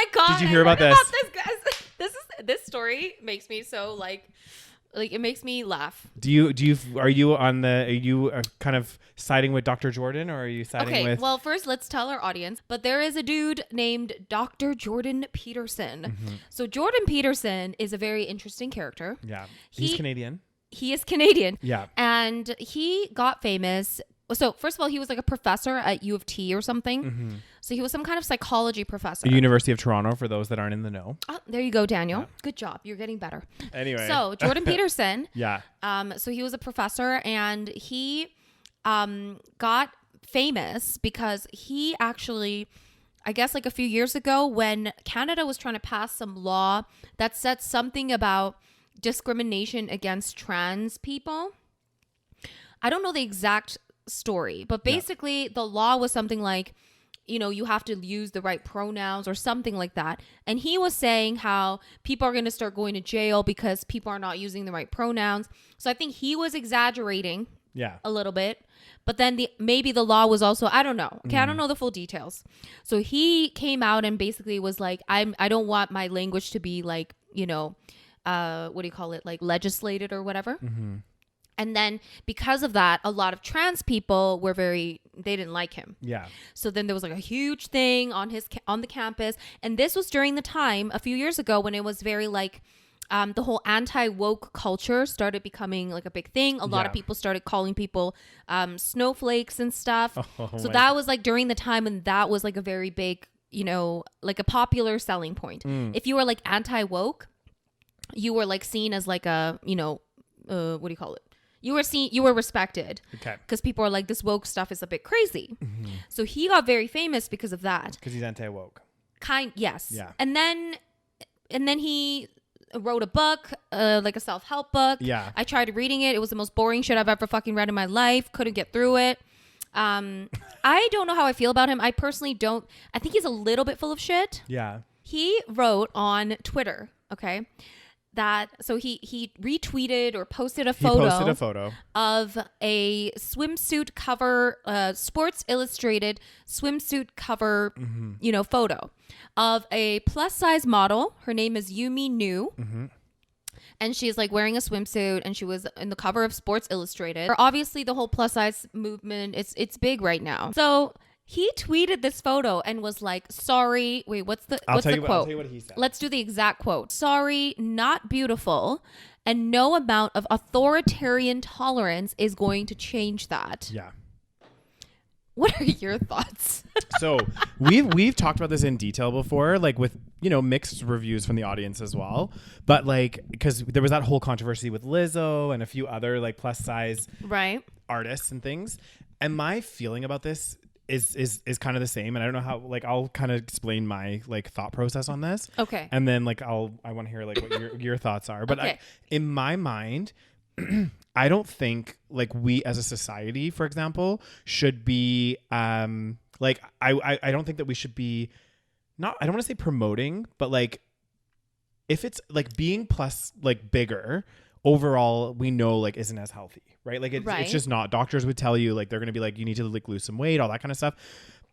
my God. Did you hear about this? This, guys. This story makes me so like it makes me laugh. Are you kind of siding with Dr. Jordan, or are you siding with? Well, first let's tell our audience, but there is a dude named Dr. Jordan Peterson. Mm-hmm. So Jordan Peterson is a very interesting character. Yeah. He's Canadian. He is Canadian. Yeah. And he got famous. So first of all, he was like a professor at U of T or something. Mm-hmm. So he was some kind of psychology professor. The University of Toronto, for those that aren't in the know. Oh, there you go, Daniel. Yeah. Good job. You're getting better. Anyway. So Jordan Peterson. Yeah. So he was a professor, and he got famous because he actually, I guess like a few years ago, when Canada was trying to pass some law that said something about discrimination against trans people. I don't know the exact story, but basically the law was something like, you know, you have to use the right pronouns or something like that. And he was saying how people are going to start going to jail because people are not using the right pronouns. So I think he was exaggerating a little bit, but then maybe the law was also, I don't know. Okay. I don't know the full details. So he came out and basically was like, I don't want my language to be like, you know, what do you call it? Like legislated or whatever. Mm-hmm. And then because of that, a lot of trans people were they didn't like him. Yeah. So then there was like a huge thing on the campus. And this was during the time a few years ago when it was very like, the whole anti-woke culture started becoming like a big thing. A lot of people started calling people snowflakes and stuff. So that was like during the time, and that was like a very big, you know, like a popular selling point. If you were like anti-woke, you were like seen as like a, you know, what do you call it? You were respected. Okay. Because people are like, this woke stuff is a bit crazy. Mm-hmm. So he got very famous because of that. Because he's anti-woke. Yes. Yeah. And then he wrote a book, like a self-help book. Yeah. I tried reading it. It was the most boring shit I've ever fucking read in my life. Couldn't get through it. I don't know how I feel about him. I personally don't. I think he's a little bit full of shit. Yeah. He wrote on Twitter, okay, so he retweeted or posted a photo of a swimsuit cover, Sports Illustrated swimsuit cover, you know, photo of a plus size model. Her name is Yumi Nu. Mm-hmm. And she's like wearing a swimsuit, and she was in the cover of Sports Illustrated. Obviously the whole plus size movement, it's big right now. So he tweeted this photo and was like, sorry, wait, what's the quote? I'll tell you what he said. Let's do the exact quote. Sorry, not beautiful, and no amount of authoritarian tolerance is going to change that. Yeah. What are your thoughts? So we've talked about this in detail before, like with, you know, mixed reviews from the audience as well. But like, because there was that whole controversy with Lizzo and a few other like plus size artists and things. And my feeling about this is kind of the same, and I don't know how, like, I'll kind of explain my like thought process on this. Okay. And then like I want to hear like what your thoughts are. But okay. In my mind, I don't think like we as a society, for example, should be like I don't think that we should be I don't want to say promoting, but like if it's like being plus like bigger overall, we know like isn't as healthy, right? Like it's just not. Doctors would tell you like they're gonna be like, you need to like lose some weight, all that kind of stuff.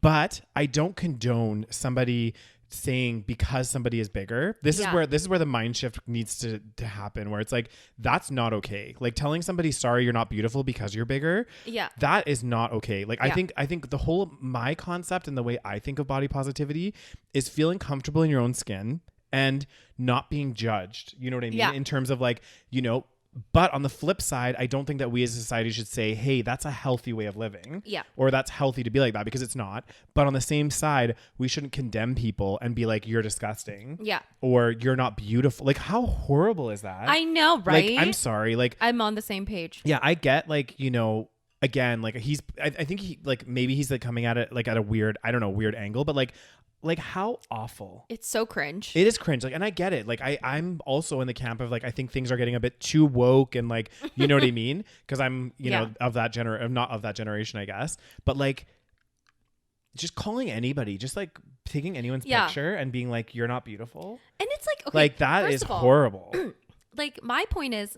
But I don't condone somebody saying because somebody is bigger. This is where the mind shift needs to happen, where it's like that's not okay. Like telling somebody sorry you're not beautiful because you're bigger. Yeah. That is not okay. Like I think the whole my concept and the way I think of body positivity is feeling comfortable in your own skin and not being judged. You know what I mean? Yeah. In terms of like, you know, but on the flip side, I don't think that we as a society should say, hey, that's a healthy way of living. Yeah. Or that's healthy to be like that, because it's not. But on the same side, we shouldn't condemn people and be like, you're disgusting. Yeah. Or you're not beautiful. Like, how horrible is that? I know, right? Like, I'm sorry. Like, I'm on the same page. Yeah, I get like, you know, again, like I think he like maybe he's like coming at it like at a weird, I don't know, weird angle, but like how awful. It's so cringe. It is cringe. Like, and I get it. Like I'm also in the camp of like, I think things are getting a bit too woke and like, you know what I mean? Cause I'm, you know, not of that generation, I guess, but like just calling anybody, just like taking anyone's picture and being like, you're not beautiful. And it's like, okay, like that is horrible. Like my point is,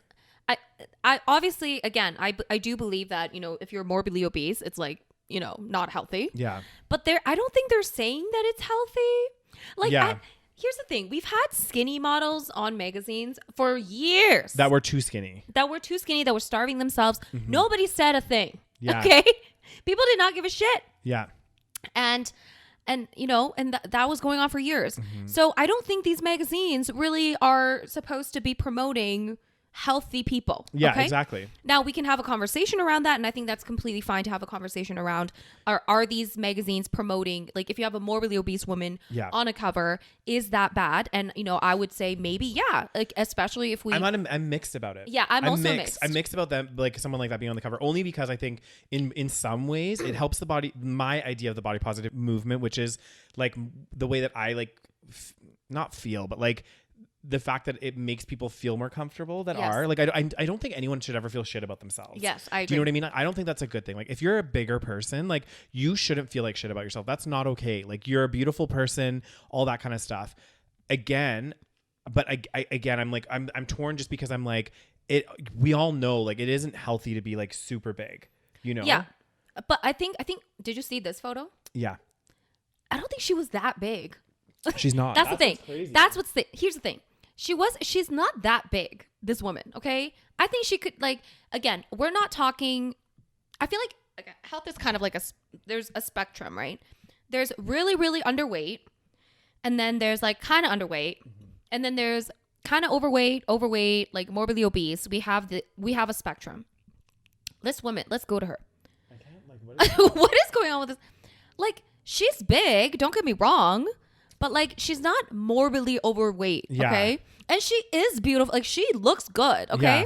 I obviously, again, I do believe that, you know, if you're morbidly obese, it's like, you know, not healthy. Yeah. But I don't think they're saying that it's healthy. Like, Here's the thing. We've had skinny models on magazines for years. That were too skinny. That were starving themselves. Nobody said a thing. Yeah. Okay? People did not give a shit. Yeah. And that was going on for years. So I don't think these magazines really are supposed to be promoting healthy people. Yeah, okay? exactly. Now we can have a conversation around that, and I think that's completely fine to have a conversation around are these magazines promoting, like, if you have a morbidly obese woman on a cover, is that bad? And I would say maybe like, especially if I'm mixed about it. Yeah, I'm also mixed. I'm mixed about them, like someone like that being on the cover, only because I think in some ways it helps the body, my idea of the body positive movement, which is like the way that I like not feel, but like the fact that it makes people feel more comfortable that are like, I don't think anyone should ever feel shit about themselves. Yes, I agree. Do you know what I mean? I don't think that's a good thing. Like, if you're a bigger person, like, you shouldn't feel like shit about yourself. That's not okay. Like, you're a beautiful person, all that kind of stuff. Again, but I'm like, I'm torn just because I'm like, we all know, like, it isn't healthy to be like super big, Yeah. But I think, did you see this photo? Yeah. I don't think she was that big. She's not. That's the thing. Here's the thing. She's not that big, this woman, okay? I think she could, like, again, we're not talking, I feel like health is kind of like there's a spectrum, right? There's really, really underweight, and then there's like kind of underweight, and then there's kind of overweight, like morbidly obese. We have a spectrum. This woman, let's go to her. I can't, like, what is going on with this? Like, she's big, don't get me wrong, but like, she's not morbidly overweight, okay? And she is beautiful. Like, she looks good, okay?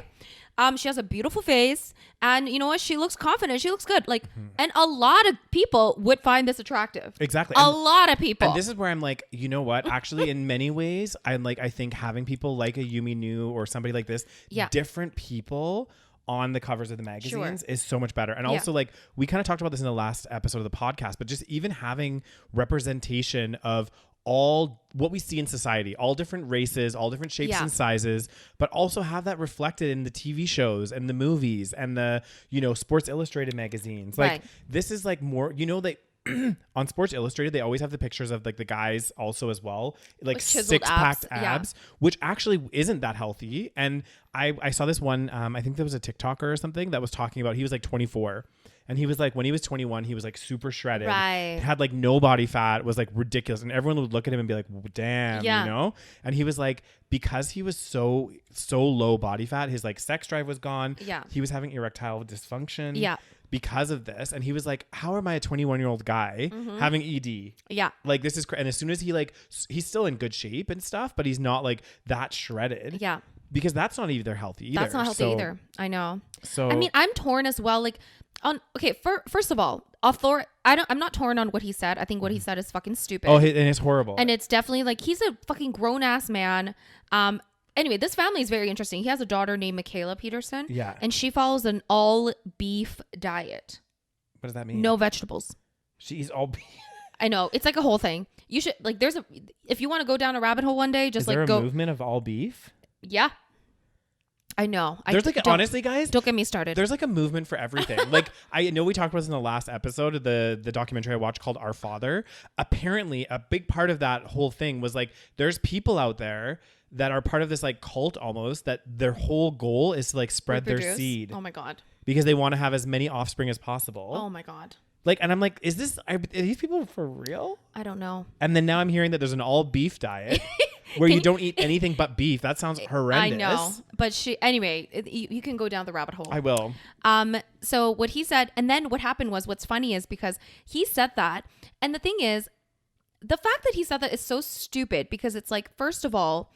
She has a beautiful face, and you know what? She looks confident. She looks good. Like, and a lot of people would find this attractive. Exactly. A lot of people. And this is where I'm like, you know what? Actually, in many ways, I think having people like a Yumi Nu or somebody like this, different people on the covers of the magazines is so much better. And also, like, we kind of talked about this in the last episode of the podcast, but just even having representation of all what we see in society, all different races, all different shapes and sizes, but also have that reflected in the TV shows and the movies and the, Sports Illustrated magazines. Like, this is like more, they on Sports Illustrated, they always have the pictures of like the guys also as well, like six-packed abs, which actually isn't that healthy. And I saw this one, I think there was a TikToker or something that was talking about, he was like 24. And he was like, when he was 21, he was like super shredded, had like no body fat, was like ridiculous. And everyone would look at him and be like, damn, And he was like, because he was so low body fat, his like sex drive was gone. Yeah. He was having erectile dysfunction. Yeah. Because of this. And he was like, how am I a 21-year-old guy having ED? Yeah. Like, this is and as soon as he's still in good shape and stuff, but he's not like that shredded. Yeah. Because that's not either healthy either. That's not healthy either. I know. So I mean, I'm torn as well. Like, first of all, I'm not torn on what he said. I think what he said is fucking stupid. Oh, and it's horrible. And it's definitely like, he's a fucking grown ass man. Anyway, this family is very interesting. He has a daughter named Michaela Peterson. Yeah. And she follows an all beef diet. What does that mean? No vegetables. She's all beef. I know. It's like a whole thing. You should, like, if you want to go down a rabbit hole one day, just is there a movement of all beef? Yeah. I know. There's honestly, guys, don't get me started. There's like a movement for everything. Like, I know we talked about this in the last episode of the documentary I watched called Our Father. Apparently, a big part of that whole thing was like, there's people out there that are part of this like cult almost, that their whole goal is to like spread their seed. Oh my God. Because they want to have as many offspring as possible. Oh my God. Like, and I'm like, are these people for real? I don't know. And then now I'm hearing that there's an all beef diet where you don't eat anything but beef. That sounds horrendous. I know. But anyway, you can go down the rabbit hole. I will. So what he said, and then what happened was, what's funny is because he said that, and the thing is, the fact that he said that is so stupid, because it's like, first of all,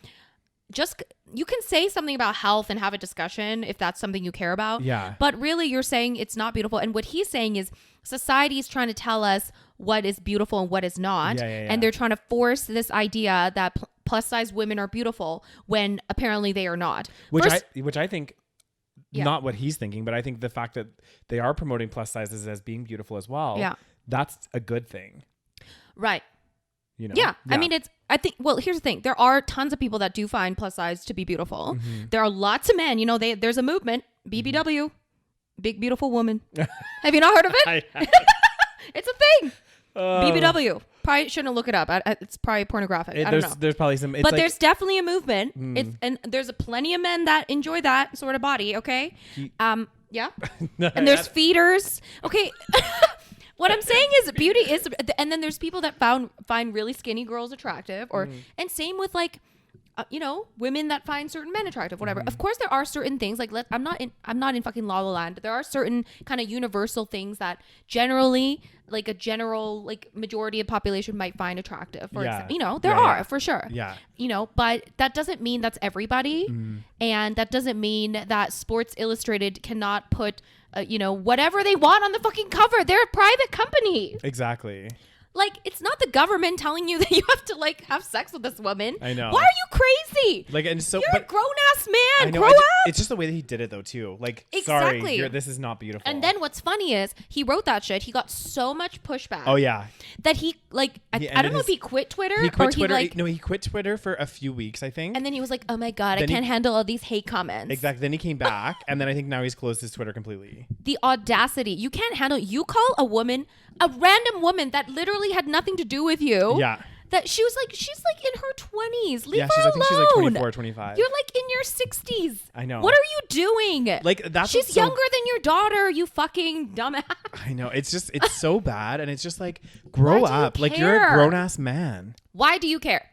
you can say something about health and have a discussion if that's something you care about. Yeah. But really, you're saying it's not beautiful. And what he's saying is, society is trying to tell us what is beautiful and what is not. And they're trying to force this idea that plus size women are beautiful when apparently they are not. Which I think, not what he's thinking, but I think the fact that they are promoting plus sizes as being beautiful as well, that's a good thing. Right. Yeah. I mean, here's the thing. There are tons of people that do find plus size to be beautiful. Mm-hmm. There are lots of men, there's a movement, BBW, big, beautiful woman. Have you not heard of it? It's a thing. BBW, probably shouldn't look it up. It's probably pornographic. I don't know. There's probably some. It's but like, there's definitely a movement. And there's plenty of men that enjoy that sort of body. Okay. Yeah. No, and there's feeders. Okay. What I'm saying is beauty is, and then there's people that find really skinny girls attractive, and same with like, women that find certain men attractive, whatever. Of course, there are certain things like I'm not in fucking La La Land. There are certain kind of universal things that generally, like a general like majority of population might find attractive. For example, there are for sure. Yeah. But that doesn't mean that's everybody, and that doesn't mean that Sports Illustrated cannot put whatever they want on the fucking cover. They're a private company. Exactly. Like, it's not the government telling you that you have to like have sex with this woman. I know. Why are you crazy? Like, and so you're a grown ass man. I know, Grow up. It's just the way that he did it though too. Like, exactly. Sorry, this is not beautiful. And then what's funny is he wrote that shit. He got so much pushback. Oh yeah. That he like I don't know if he quit Twitter. He quit Twitter. He quit Twitter for a few weeks, I think. And then he was like, "Oh my god, I can't handle all these hate comments." Exactly. Then he came back, and then I think now he's closed his Twitter completely. The audacity! You can't handle. You call a random woman that literally had nothing to do with you. Yeah. That she's like in her 20s. Leave her I alone. think she's like 24, 25. You're like in your 60s. I know. What are you doing? Like she's younger than your daughter. You fucking dumbass. I know. It's so bad, and it's just like grow up. Like care? you're a grown ass man. Why do you care?